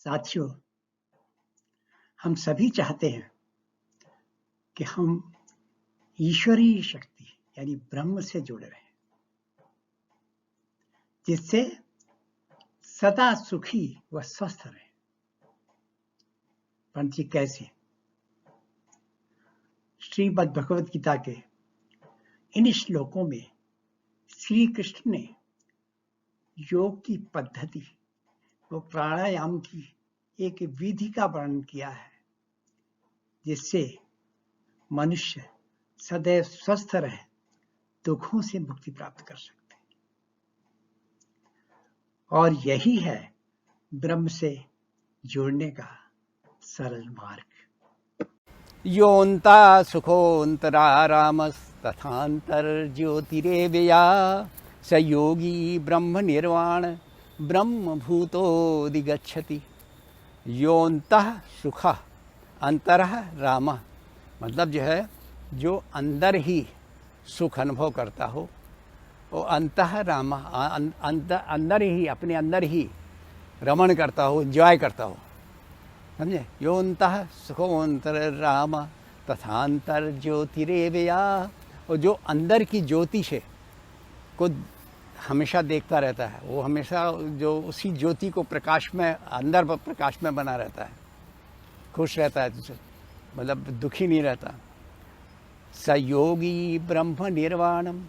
साथियों, हम सभी चाहते हैं कि हम ईश्वरीय शक्ति यानी ब्रह्म से जुड़े रहें, जिससे सदा सुखी व स्वस्थ रहें। परंतु कैसे? श्रीमद् भगवद गीता के इन श्लोकों में श्री कृष्ण ने योग की पद्धति वो प्राणायाम की एक विधि का वर्णन किया है, जिससे मनुष्य सदैव स्वस्थ रहे, दुखों से मुक्ति प्राप्त कर सकते हैं। और यही है ब्रह्म से जुड़ने का सरल मार्ग। योऽन्ता सुखोऽन्तरा रामस्तथान्तर्ज्योतिरेव्यया स योगी ब्रह्म निर्वाण ब्रह्म भूतोऽधिगच्छति। योऽन्तः सुखः अंतरः रामः, मतलब जो है जो अंदर ही सुख अनुभव करता हो वो अंतः रामः, अंदर ही अपने अंदर ही रमण करता हो, एंजॉय करता हो, समझे। योऽन्तः सुखोऽन्तर राम तथांतर ज्योतिरेव्यया, और जो अंदर की ज्योति से को हमेशा देखता रहता है, वो हमेशा जो उसी ज्योति को प्रकाश में अंदर प्रकाश में बना रहता है, खुश रहता है, मतलब दुखी नहीं रहता। स योगी ब्रह्म निर्वाणम,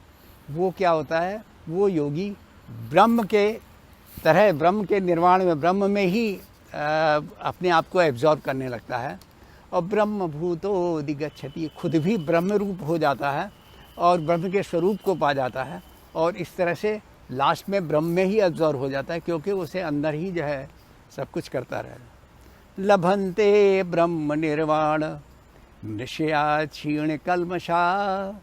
वो क्या होता है, वो योगी ब्रह्म के तरह, ब्रह्म के निर्वाण में, ब्रह्म में ही अपने आप को एब्जॉर्ब करने लगता है। और ब्रह्म भूतोऽधिगच्छति, खुद भी ब्रह्म रूप हो जाता है और ब्रह्म के स्वरूप को पा जाता है, और इस तरह से लास्ट में ब्रह्म में ही एब्जॉर्ब हो जाता है, क्योंकि उसे अंदर ही जो है सब कुछ करता रहे। लभन्ते ब्रह्म निर्वाण निश्चया क्षीण कल्मषा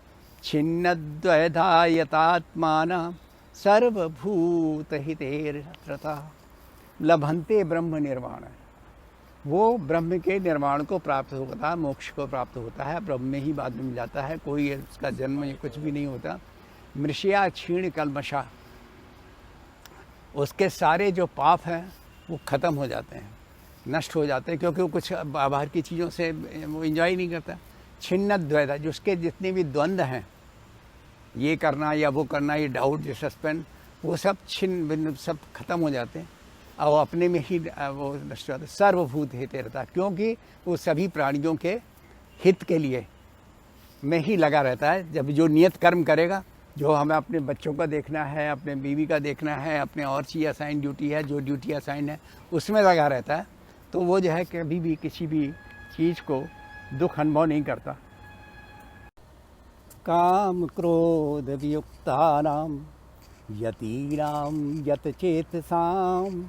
छिन्नद्वैधायतात्मान सर्वभूत हितेरता। लभन्ते ब्रह्म निर्वाण, वो ब्रह्म के निर्वाण को प्राप्त होता है, मोक्ष को प्राप्त होता है, ब्रह्म में ही बाद में मिल जाता है, कोई उसका जन्म या कुछ भी नहीं होता। मृष्या क्षीण कल्मषा, उसके सारे जो पाप हैं वो ख़त्म हो जाते हैं, नष्ट हो जाते हैं, क्योंकि वो कुछ बाहर की चीज़ों से वो एंजॉय नहीं करता। छिन्न द्वैधा, जो उसके जितने भी द्वंद्व हैं, ये करना या वो करना, ये डाउट, ये सस्पेंस, वो सब सब खत्म हो जाते हैं और अपने में ही वो नष्ट होता है। सर्वभूत हित रहता, क्योंकि वो सभी प्राणियों के हित के लिए में ही लगा रहता है। जब जो नियत कर्म करेगा, जो हमें अपने बच्चों का देखना है, अपने बीवी का देखना है, अपने और चीज़ असाइन ड्यूटी है, जो ड्यूटी असाइन है उसमें लगा रहता है, तो वो जो है कभी भी किसी भी चीज़ को दुख अनुभव नहीं करता। काम क्रोध वियुक्तानां यतीनां यतचेतसाम्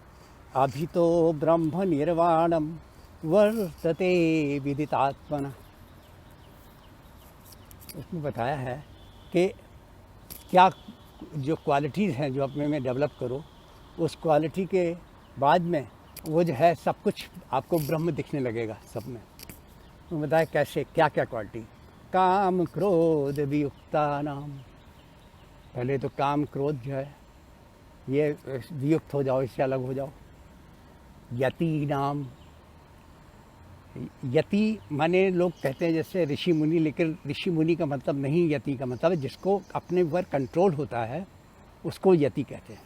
अभितो ब्रह्म निर्वाणम वर्तते विदितात्मना। उसमें बताया है कि क्या जो क्वालिटीज़ हैं जो अपने में डेवलप करो, उस क्वालिटी के बाद में वो जो है सब कुछ आपको ब्रह्म दिखने लगेगा सब में। तो बताया कैसे, क्या क्या क्वालिटी। काम क्रोध वियुक्तानाम, पहले तो काम क्रोध जो है ये वियुक्त हो जाओ, इससे अलग हो जाओ। यति नाम, यति माने लोग कहते हैं जैसे ऋषि मुनि, लेकिन ऋषि मुनि का मतलब नहीं, यति का मतलब जिसको अपने ऊपर कंट्रोल होता है उसको यति कहते हैं।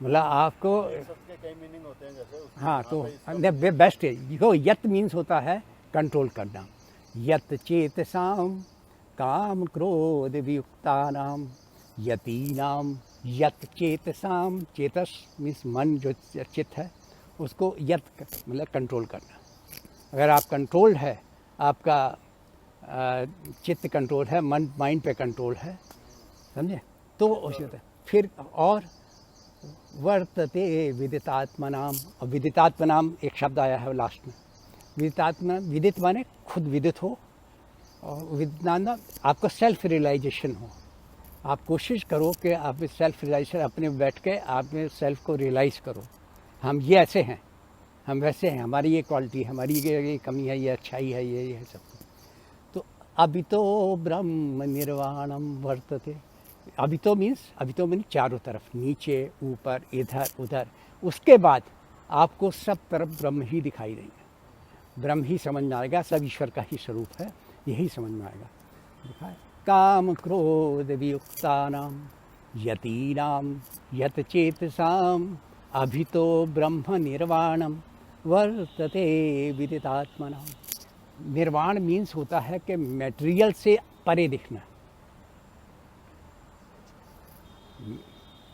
मतलब आपको सबके कई मीनिंग होते हैं जैसे, हाँ, तो बेस्ट है देखो, यत मीन्स होता है कंट्रोल करना। यत चेतसाम काम क्रोध वियुक्तानाम यतीनाम यत चेतसाम, चेतस मीन्स मन, जो चित्त है उसको यत मतलब कंट्रोल करना। अगर आप कंट्रोल्ड है, आपका चित्त कंट्रोल है, मन माइंड पे कंट्रोल है, समझे, तो उसी होता है। फिर और वर्तते विदितात्मनाम, और विदितात्मनाम एक शब्द आया है लास्ट में। विदितात्मा, विदित माने खुद विदित हो, और विदितात्मा आपको सेल्फ रियलाइजेशन हो। आप कोशिश करो कि आप सेल्फ रियलाइजेशन, अपने बैठ के आप सेल्फ को रियलाइज़ करो, हम ये ऐसे हैं, हम वैसे हैं, हमारी ये क्वालिटी, हमारी ये कमी है, ये अच्छाई है, ये है सब। तो अभी तो ब्रह्म निर्वाणम वर्तते, अभी तो मीन्स चारों तरफ, नीचे ऊपर इधर उधर। उसके बाद आपको सब तरफ ब्रह्म ही दिखाई देंगे, ब्रह्म ही समझ में आएगा, सब ईश्वर का ही स्वरूप है, यही समझ में आएगा। दिखाए काम क्रोध वियुक्तानाम यतीनाम यत चेतसाम अभितो ब्रह्म निर्वाणम वर्तते विदितात्मनाम। निर्वाण मीन्स होता है कि मटेरियल से परे दिखना।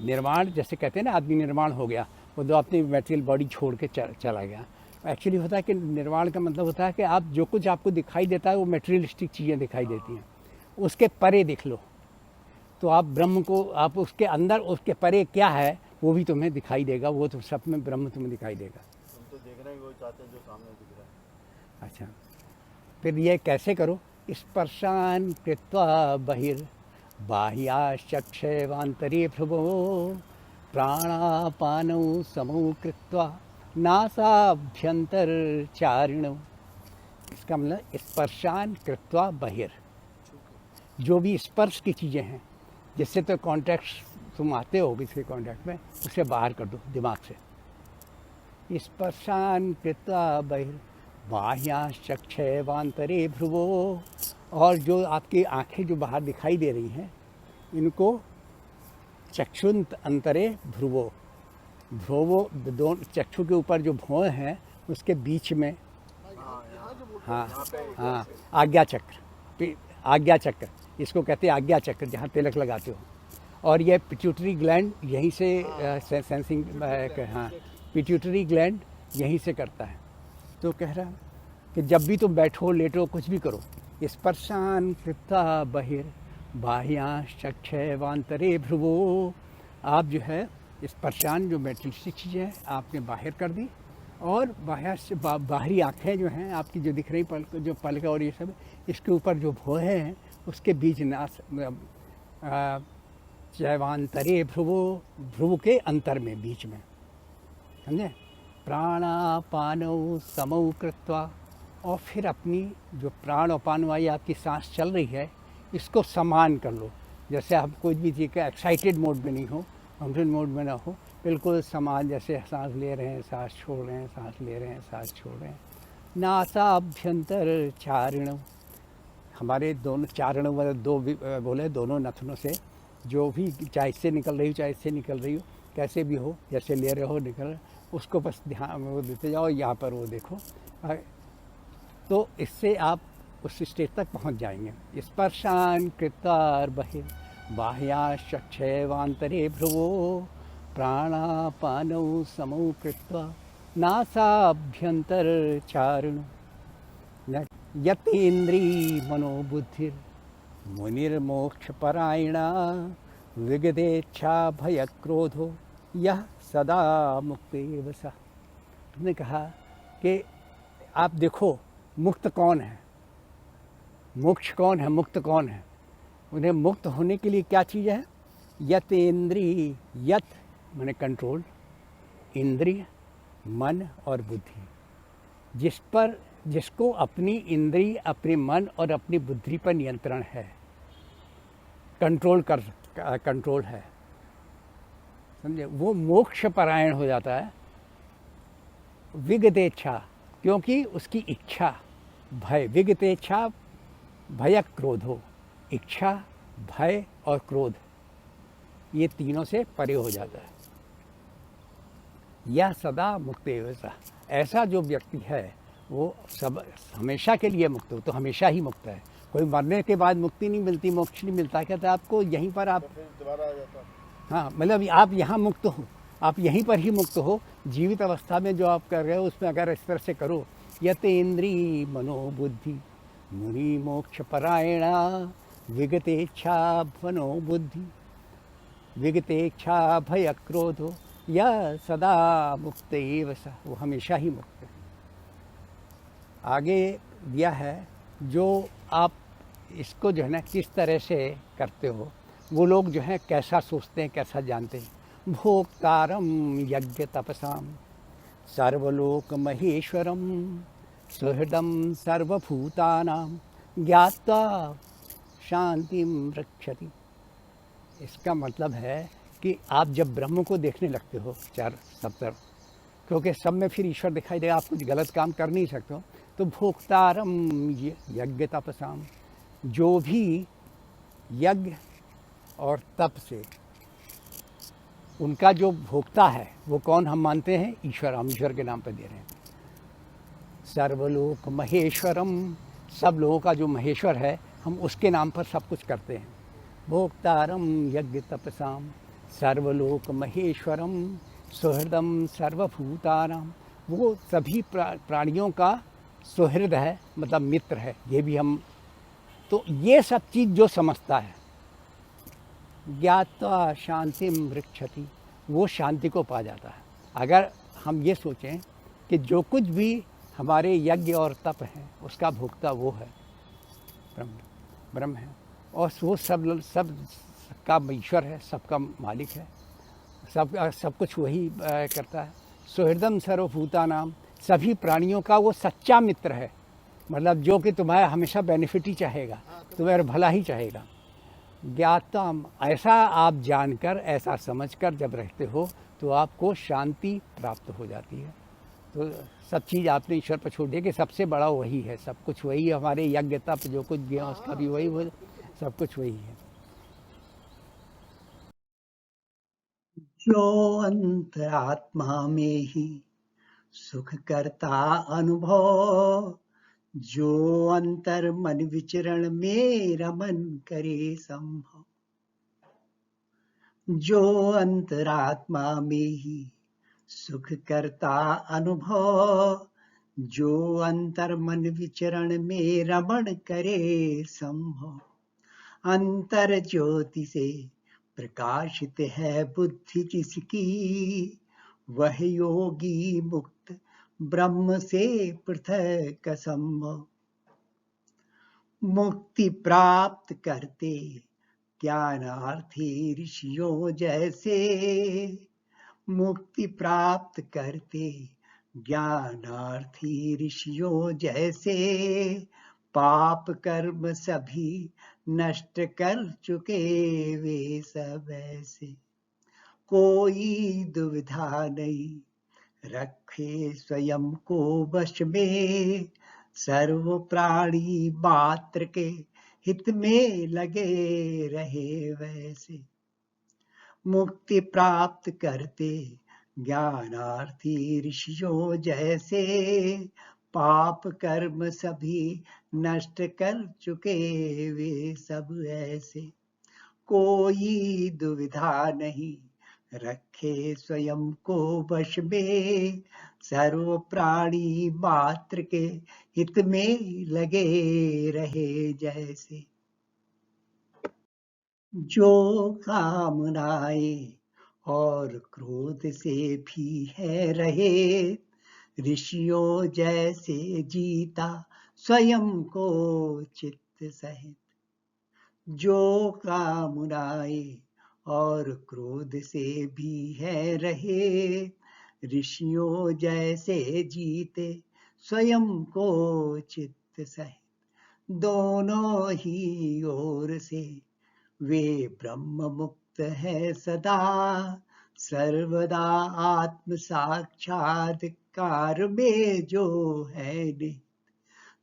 निर्वाण जैसे कहते हैं ना, आदमी निर्माण हो गया, वो तो अपनी मटेरियल बॉडी छोड़ के चला गया। एक्चुअली होता है कि निर्वाण का मतलब होता है कि आप जो कुछ आपको दिखाई देता है वो मटेरियलिस्टिक चीज़ें दिखाई देती हैं, उसके परे दिख लो तो आप ब्रह्म को, आप उसके अंदर, उसके परे क्या है वो भी तुम्हें दिखाई देगा, वो तो सब में ब्रह्म तुम्हें दिखाई देगा। तुम तो देख रहे हैं, वो चाहते हैं जो सामने दिख रहा है। अच्छा, फिर ये कैसे करो? स्पर्शान कृत्वा बहिर्बाह्याश्चक्षेवान्तरे भ्रुवो प्राणापानौ समौ कृत्वा नासाभ्यंतरचारिणौ। इसका मतलब स्पर्शान कृत्वा बहिर, जो भी स्पर्श की चीज़ें हैं, जिससे तो कॉन्टैक्ट तुम आते हो किसी कॉन्टैक्ट में, उसे बाहर कर दो दिमाग से। स्पर्शान कृत्वा बहिर बाह्याश्चक्षेवान्तरे भ्रुवो, और जो आपकी आंखें जो बाहर दिखाई दे रही हैं, इनको चक्षुंत अंतरे भ्रुवो, भ्रुवो दो चक्षु के ऊपर जो भौं हैं उसके बीच में, हाँ हाँ, आज्ञा चक्र, आज्ञा चक्र इसको कहते हैं, आज्ञा चक्र, जहाँ तिलक लगाते हो। और ये पिट्यूटरी ग्लैंड यहीं से सेंसिंग, हाँ, पिट्यूटरी ग्लैंड यहीं से करता है। तो कह रहा कि जब भी तुम बैठो, लेटो, कुछ भी करो, स्पर्शान कृत्वा बहिर बाह्याश्चक्षेवान्तरे भ्रुवो, आप जो है स्पर्शान जो मेटलिस्टिक चीज़ें हैं आपने बाहर कर दी, और बाहरी आँखें जो हैं आपकी जो दिख रही पलक, जो पलक और ये सब, इसके ऊपर जो भौहें हैं उसके बीच नास चैवान्तरे भ्रुवो, भ्रुव के अंतर में, बीच में, समझे? प्राणापानौ समौ कृत्वा, और फिर अपनी जो प्राण और पान वाली आपकी सांस चल रही है इसको समान कर लो। जैसे आप कोई भी चीज़ का एक्साइटेड मोड में नहीं हो, कंट्रोल मोड में ना हो, बिल्कुल समान, जैसे सांस ले रहे हैं, सांस छोड़ रहे हैं, सांस ले रहे हैं, सांस छोड़ रहे हैं। नासाभ्यंतर चारिणौ, हमारे दोनों चारणों मतलब दो बोले, दोनों नथनों से जो भी, चाहे इससे निकल रही हो चाहे इससे निकल रही हो, कैसे भी हो, जैसे ले रहे हो निकल रहे, उसको बस ध्यान वो देते जाओ, यहाँ पर वो देखो, तो इससे आप उस स्टेज तक पहुँच जाएंगे। स्पर्शान कृत्वा बहिर बाह्याश्चक्षेवान्तरे भ्रुवो प्राणापानौ समौ कृत्वा नासाभ्यंतरचारिणौ यतीन्द्री मनोबुद्धिर मुनिर्मोक्षपरायणा विगतेच्छा भयक्रोधो यह सदा मुक्तेव सः। तुमने कहा कि आप देखो मुक्त कौन है, मोक्ष कौन है, मुक्त कौन है। उन्हें मुक्त होने के लिए क्या चीज़ है? यत इंद्रिय, यत माने कंट्रोल, इंद्रिय मन और बुद्धि, जिस पर, जिसको अपनी इंद्रिय, अपने मन और अपनी बुद्धि पर नियंत्रण है, कंट्रोल है, समझे, वो मोक्ष परायण हो जाता है। विगतेच्छा, क्योंकि उसकी इच्छा, भय, विगतेच्छा भय क्रोधो, इच्छा, भय और क्रोध, ये तीनों से परे हो जाता है। यह सदा मुक्तेव सः, ऐसा जो व्यक्ति है वो सब हमेशा के लिए मुक्त हो, तो हमेशा ही मुक्त है। कोई मरने के बाद मुक्ति नहीं मिलती, मोक्ष नहीं मिलता, कहता है आपको यहीं पर आप, दोबारा आ जाता है। हाँ, मतलब आप यहाँ मुक्त हो, आप यहीं पर ही मुक्त हो। जीवित अवस्था में जो आप कर रहे हो उसमें अगर इस तरह से करो, यत इंद्रिय मनोबुद्धि मुनि मोक्ष परायणा विगतेच्छा मनोबुद्धि विगतेच्छा भय क्रोधो यह सदा मुक्त एव सः, वो हमेशा ही मुक्त है। आगे दिया है जो आप इसको जो है ना किस तरह से करते हो, वो लोग जो है कैसा सोचते हैं, कैसा जानते हैं। भोक्तारम यज्ञ तपसाम सर्वलोक महेश्वरम सुहृदम सर्वभूतानां ज्ञात्वा शांतिम रक्षति। इसका मतलब है कि आप जब ब्रह्म को देखने लगते हो चार सब तरफ, क्योंकि सब में फिर ईश्वर दिखाई देगा, आप कुछ गलत काम कर नहीं सकते हो। तो भोक्तारम यज्ञ तपसाम, जो भी यज्ञ और तप से उनका जो भोक्ता है वो कौन हम मानते हैं? ईश्वर। हम ईश्वर के नाम पर दे रहे हैं। सर्वलोक महेश्वरम, सब लोगों का जो महेश्वर है हम उसके नाम पर सब कुछ करते हैं। भोक्तारम यज्ञ तपसाम सर्वलोक महेश्वरम सुहृदम सर्वभूतानाम, वो सभी प्राणियों का सुहृद है, मतलब मित्र है। ये भी हम, तो ये सब चीज़ जो समझता है, ज्ञात्वा शांतिम वृक्षति, वो शांति को पा जाता है। अगर हम ये सोचें कि जो कुछ भी हमारे यज्ञ और तप हैं उसका भोक्ता वो है, ब्रह्म है, और वो सबका ईश्वर है, सबका मालिक है, सब कुछ वही करता है। सुहृदम सर्वभूतानाम, सभी प्राणियों का वो सच्चा मित्र है, मतलब जो कि तुम्हारा हमेशा बेनिफिट ही चाहेगा, तुम्हारा भला ही चाहेगा। ज्ञातम, ऐसा आप जानकर, ऐसा समझकर जब रहते हो तो आपको शांति प्राप्त हो जाती है। तो सब चीज़ आपने ईश्वर पर छोड़ दिया कि सबसे बड़ा वही है, सब कुछ वही है। हमारे यज्ञ तप जो कुछ भी है उसका भी वही, वो सब कुछ वही है। जो अंतरात्मा में ही सुख करता अनुभव, जो अंतर मन विचरण में रमन करे संभव। जो अंतरात्मा में ही सुख करता अनुभव, जो अंतर मन विचरण में रमण करे संभव। अंतर ज्योति से प्रकाशित है बुद्धि जिसकी, वह योगी मुक्त ब्रह्म से पृथक असंभव। मुक्ति प्राप्त करते ज्ञानार्थी ऋषियों जैसे, मुक्ति प्राप्त करते ज्ञानार्थी ऋषियों जैसे, पाप कर्म सभी नष्ट कर चुके वे सब ऐसे। कोई दुविधा नहीं रखे स्वयं को वश में, सर्व प्राणी मात्र के हित में लगे रहे वैसे। मुक्ति प्राप्त करते ज्ञानार्थी ऋषियों जैसे, पाप कर्म सभी नष्ट कर चुके वे सब ऐसे। कोई दुविधा नहीं रखे स्वयं को वश में, सर्व प्राणी मात्र के हित में लगे रहे जैसे। जो कामनाएं और क्रोध से भी है रहे, ऋषियों जैसे जीता स्वयं को चित्त सहित। जो कामनाएं और क्रोध से भी है रहे, ऋषियों जैसे जीते स्वयं को चित्त सहित। दोनों ही ओर से वे ब्रह्म मुक्त है सदा, सर्वदा आत्म साक्षात्कार में जो है निहित।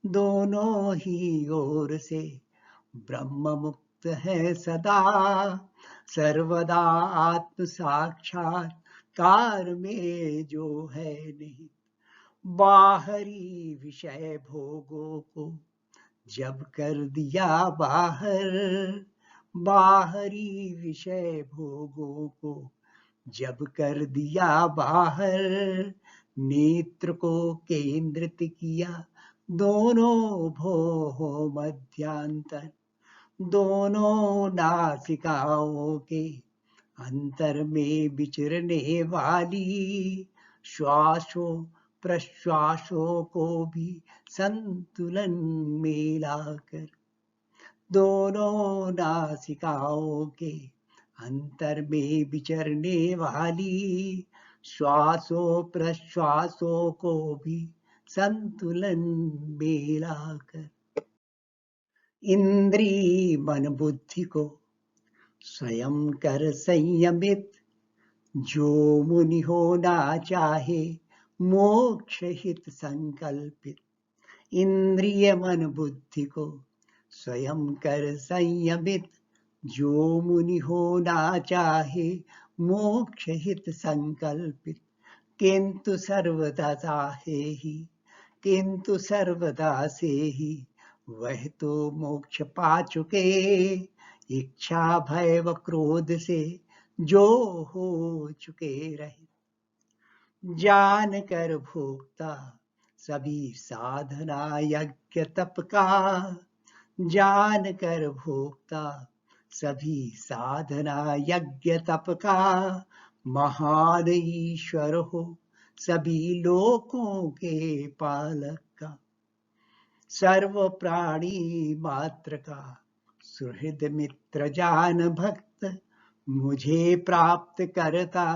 दोनों ही ओर से ब्रह्म मुक्त है सदा, सर्वदा आत्म साक्षात्कार में जो है निहित। बाहरी विषय भोगों को जब कर दिया बाहर, बाहरी विषय भोगों को जब कर दिया बाहर, नेत्र को केंद्रित किया दोनों भोह मध्यांतर। दोनों नासिकाओं के अंतर में विचरने वाली, श्वासों प्रश्वासों को भी संतुलन में लाकर। दोनों नासिकाओं के अंतर में विचरने वाली, श्वासों प्रश्वासों को भी संतुलन में लाकर। इंद्रिय मन बुद्धि को स्वयं कर संयमित, जो मुनि होना चाहे मोक्ष हित संकल्पित इंद्रिय मन बुद्धि को स्वयं कर संयमित, जो मुनि होना चाहे मोक्ष हित संकल्पित, किंतु सर्वदा साहे ही, किंतु सर्वदा से ही वह तो मोक्ष पा चुके, इच्छा भय व क्रोध से जो हो चुके रहे। जान कर भोक्ता सभी साधना यज्ञ तप का, जान कर भोक्ता सभी साधना यज्ञ तप का, महान ईश्वर हो सभी लोकों के पालक का, सर्व प्राणी मात्र का सुहृद मित्र जान भक्त, मुझे प्राप्त करता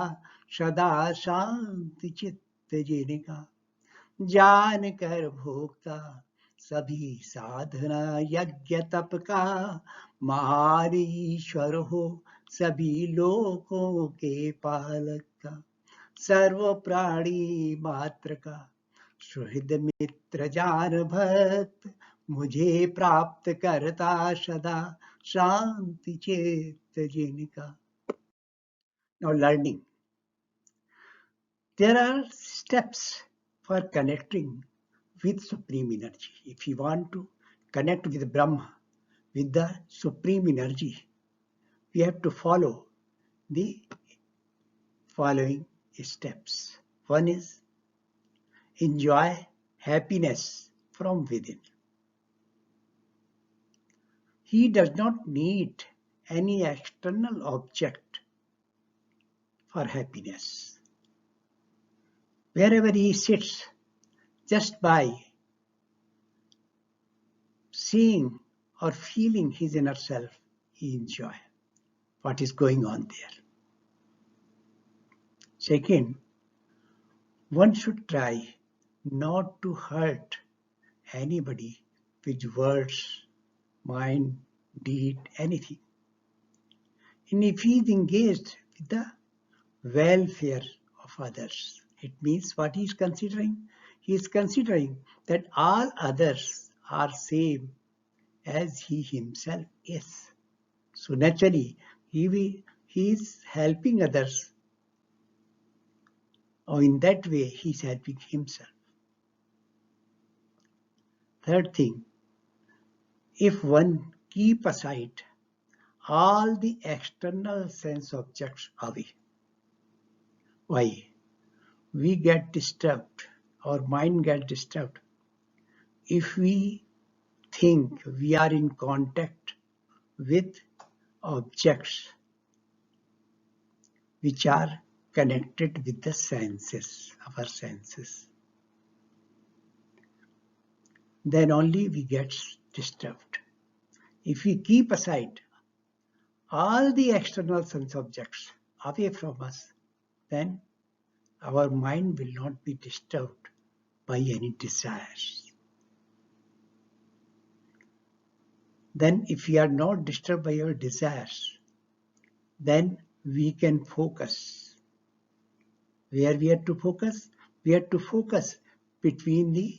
सदा शांति चित्त जिनका, जान कर भोक्ता सभी साधना यज्ञ तप का, महान ईश्वर हो सभी लोकों के पालक का, सर्व प्राणी मात्र का सुहृद मित्र जान भक्त, मुझे प्राप्त करता सदा शांति चित्त जिनका। Now learning. There are steps for connecting with Supreme Energy. If you want to connect with Brahma, with the Supreme Energy, we have to follow the following steps. One is enjoy happiness from within. He does not need any external object for happiness. Wherever he sits, just by seeing or feeling his inner self, he enjoys what is going on there. Second, one should try not to hurt anybody with words, mind, deed, anything. And if he is engaged with the welfare of others, it means what he is considering? He is considering that all others are same as he himself is. So naturally, he is helping others, or in that way he is helping himself. Third thing, if one keep aside all the external sense objects away, why? We get disturbed, our mind gets disturbed if we think we are in contact with objects which are connected with the senses, our senses. Then only we get disturbed. If we keep aside all the external sense objects away from us, then our mind will not be disturbed by any desires. Then if we are not disturbed by our desires, then we can focus. Where we have to focus? We have to focus between the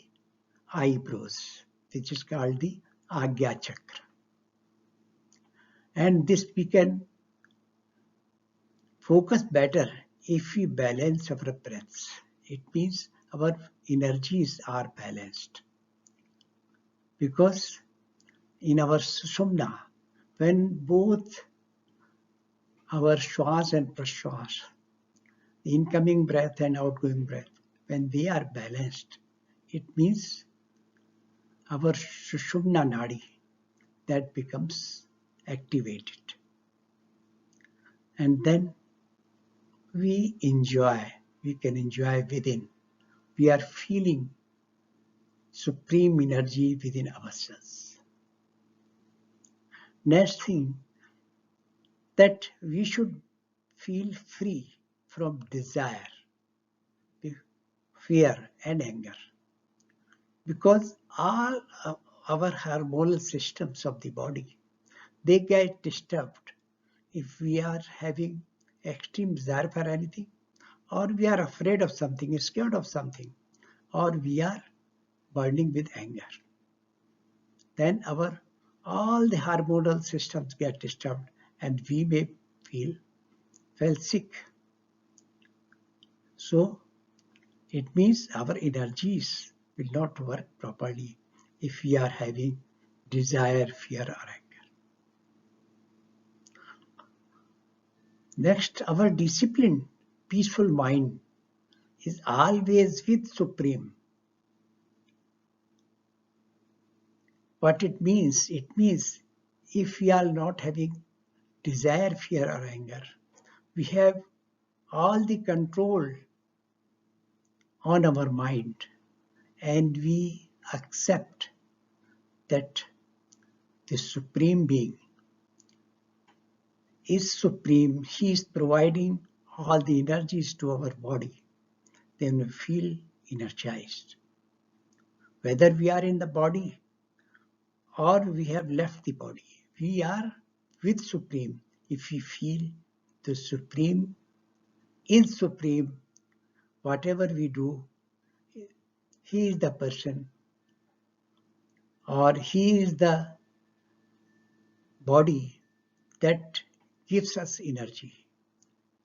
eyebrows, which is called the Agya Chakra. And this we can focus better if we balance our breaths. It means our energies are balanced. Because in our Sushumna, when both our Shwas and Prashwas, the incoming breath and outgoing breath, when they are balanced, it means our Sushumna Nadi, that becomes activated. And then we can enjoy within. We are feeling supreme energy within ourselves. Next thing, that we should feel free from desire, fear and anger. Because all our hormonal systems of the body, they get disturbed if we are having extreme desire for anything, or we are afraid of something, scared of something, or we are burning with anger, then all the hormonal systems get disturbed and we may feel sick. So it means our energies will not work properly if we are having desire, fear, or anger. Next, our disciplined, peaceful mind is always with Supreme. What it means if we are not having desire, fear, or anger, we have all the control on our mind and we accept that the Supreme Being is supreme. He is providing all the energies to our body. Then we feel energized. Whether we are in the body or we have left the body, we are with Supreme. If we feel the Supreme is supreme, whatever we do, He is the person or He is the body that gives us energy,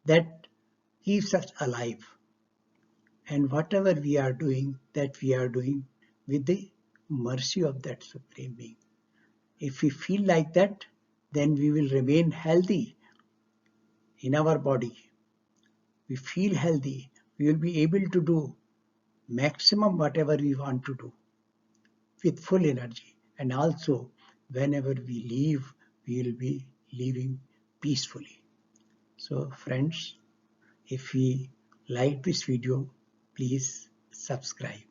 that keeps us alive. And whatever we are doing, that we are doing with the mercy of that Supreme Being. If we feel like that, then we will remain healthy in our body. We feel healthy. We will be able to do maximum whatever we want to do with full energy. And also, whenever we leave, we will be leaving peacefully. So friends, if we like this video, please subscribe.